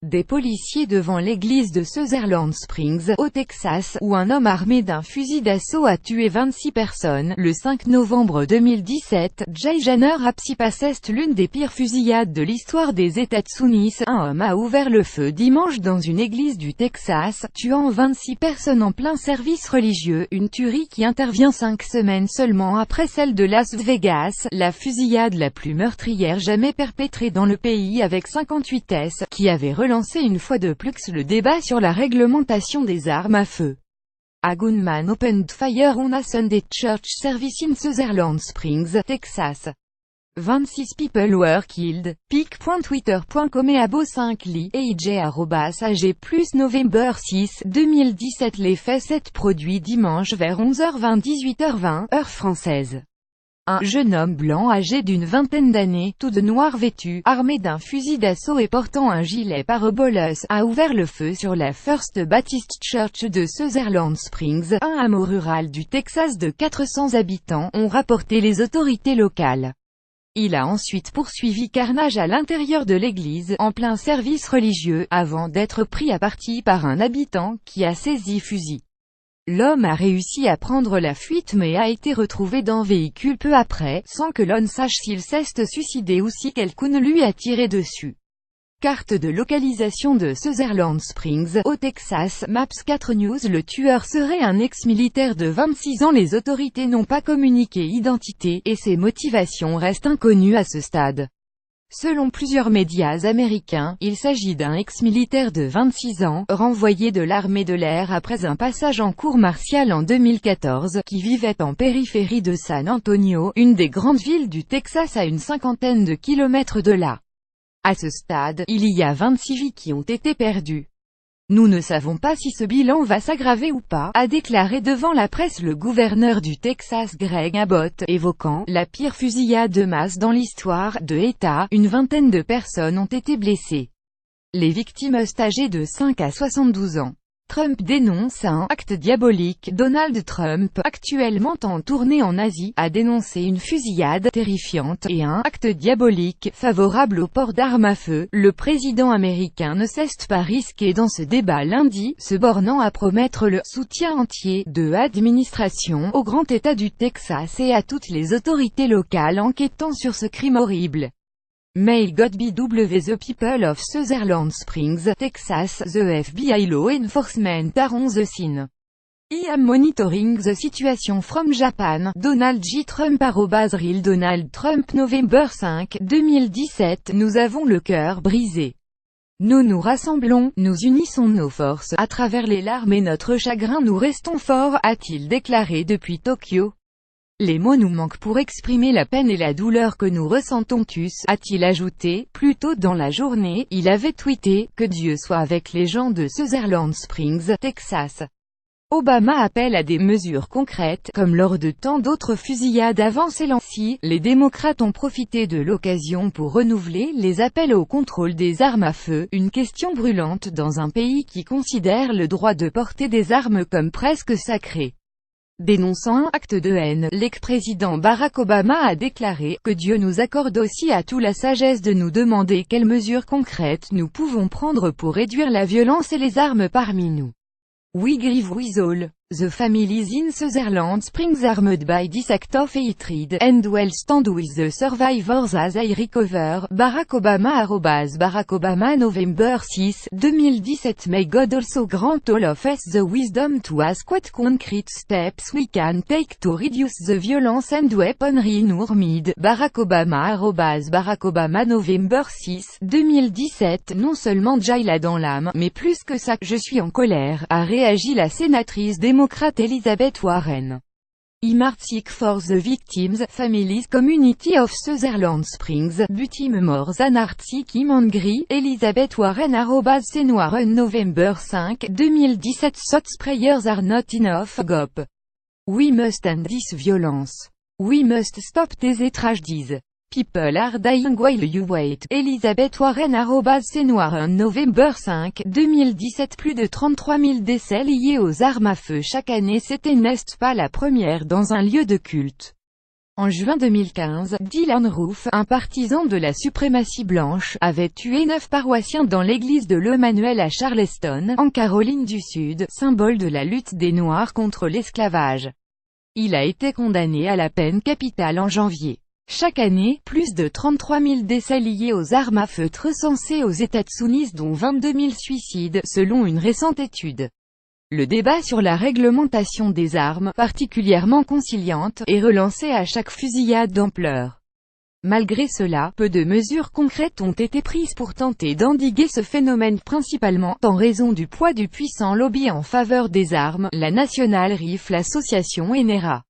Des policiers devant l'église de Sutherland Springs, au Texas, où un homme armé d'un fusil d'assaut a tué 26 personnes. Le 5 novembre 2017, Jay Janner Apsipasest, l'une des pires fusillades de l'histoire des États-Unis. Un homme a ouvert le feu dimanche dans une église du Texas, tuant 26 personnes en plein service religieux, une tuerie qui intervient 5 semaines seulement après celle de Las Vegas, la fusillade la plus meurtrière jamais perpétrée dans le pays, avec 58 S, qui avait relancé une fois de plus le débat sur la réglementation des armes à feu. A gunman opened fire on a Sunday church service in Sutherland Springs, Texas. 26 people were killed. Pic.twitter.com et abo 5 li, @ag plus November 6, 2017. Les faits 7 produits dimanche vers 11h20 18h20, heure française. Un jeune homme blanc âgé d'une vingtaine d'années, tout de noir vêtu, armé d'un fusil d'assaut et portant un gilet pare-balles, a ouvert le feu sur la First Baptist Church de Sutherland Springs, un hameau rural du Texas de 400 habitants, ont rapporté les autorités locales. Il a ensuite poursuivi carnage à l'intérieur de l'église, en plein service religieux, avant d'être pris à partie par un habitant, qui a saisi fusil. L'homme a réussi à prendre la fuite mais a été retrouvé dans véhicule peu après, sans que l'on sache s'il s'est suicidé ou si quelqu'un lui a tiré dessus. Carte de localisation de Sutherland Springs, au Texas, Maps 4 News. Le tueur serait un ex-militaire de 26 ans. Les autorités n'ont pas communiqué identité, et ses motivations restent inconnues à ce stade. Selon plusieurs médias américains, il s'agit d'un ex-militaire de 26 ans, renvoyé de l'armée de l'air après un passage en cour martiale en 2014, qui vivait en périphérie de San Antonio, une des grandes villes du Texas à une cinquantaine de kilomètres de là. À ce stade, il y a 26 vies qui ont été perdues. Nous ne savons pas si ce bilan va s'aggraver ou pas, a déclaré devant la presse le gouverneur du Texas Greg Abbott, évoquant « la pire fusillade de masse dans l'histoire de l'État ». Une vingtaine de personnes ont été blessées. Les victimes âgées de 5 à 72 ans. Trump dénonce un « acte diabolique ». Donald Trump, actuellement en tournée en Asie, a dénoncé une fusillade « terrifiante » et un « acte diabolique » favorable au port d'armes à feu. Le président américain ne s'est pas risqué dans ce débat lundi, se bornant à promettre le « soutien entier » de l'administration au grand État du Texas et à toutes les autorités locales enquêtant sur ce crime horrible. May God be with the people of Sutherland Springs, Texas. The FBI law enforcement are on the scene. I am monitoring the situation from Japan. Donald J. Trump @real Donald Trump November 5, 2017. Nous avons le cœur brisé. Nous nous rassemblons, nous unissons nos forces, à travers les larmes et notre chagrin nous restons forts, a-t-il déclaré depuis Tokyo. Les mots nous manquent pour exprimer la peine et la douleur que nous ressentons tous, a-t-il ajouté. Plus tôt dans la journée, il avait tweeté « Que Dieu soit avec les gens de Sutherland Springs, Texas ». Obama appelle à des mesures concrètes, comme lors de tant d'autres fusillades avant celle-ci. Les démocrates ont profité de l'occasion pour renouveler les appels au contrôle des armes à feu, une question brûlante dans un pays qui considère le droit de porter des armes comme presque sacré. Dénonçant un acte de haine, l'ex-président Barack Obama a déclaré « Que Dieu nous accorde aussi à tous la sagesse de nous demander quelles mesures concrètes nous pouvons prendre pour réduire la violence et les armes parmi nous. We grieve with all the families in Sutherland Springs harmed by this act of hatred, and will stand with the survivors as they recover. Barack Obama Barack Obama November 6, 2017. May God also grant all of us the wisdom to ask what concrete steps we can take to reduce the violence and weaponry in our midst. Barack Obama Barack Obama November 6, 2017. Non seulement Jay l'a dans l'âme, mais plus que ça, je suis en colère, a réagi la sénatrice démocrate Elizabeth Warren. I'm heartsick for the victims, families, community of Sutherland Springs, but I'm more than heartsick, I'm angry. Elizabeth Warren @CNwarren November 5, 2017. Thoughts prayers are not enough. GOP. We must end this violence. We must stop these tragedies. People are dying while you wait. Elizabeth Warren @CNwarren November 5, 2017. Plus de 33 000 décès liés aux armes à feu chaque année. C'était n'est pas la première dans un lieu de culte. En juin 2015, Dylann Roof, un partisan de la suprématie blanche, avait tué 9 paroissiens dans l'église de l'Emmanuel à Charleston, en Caroline du Sud, symbole de la lutte des Noirs contre l'esclavage. Il a été condamné à la peine capitale en janvier. Chaque année, plus de 33 000 décès liés aux armes à feu recensés aux États-Unis, dont 22 000 suicides, selon une récente étude. Le débat sur la réglementation des armes, particulièrement conciliante, est relancé à chaque fusillade d'ampleur. Malgré cela, peu de mesures concrètes ont été prises pour tenter d'endiguer ce phénomène, principalement en raison du poids du puissant lobby en faveur des armes, la National Rifle Association et NRA.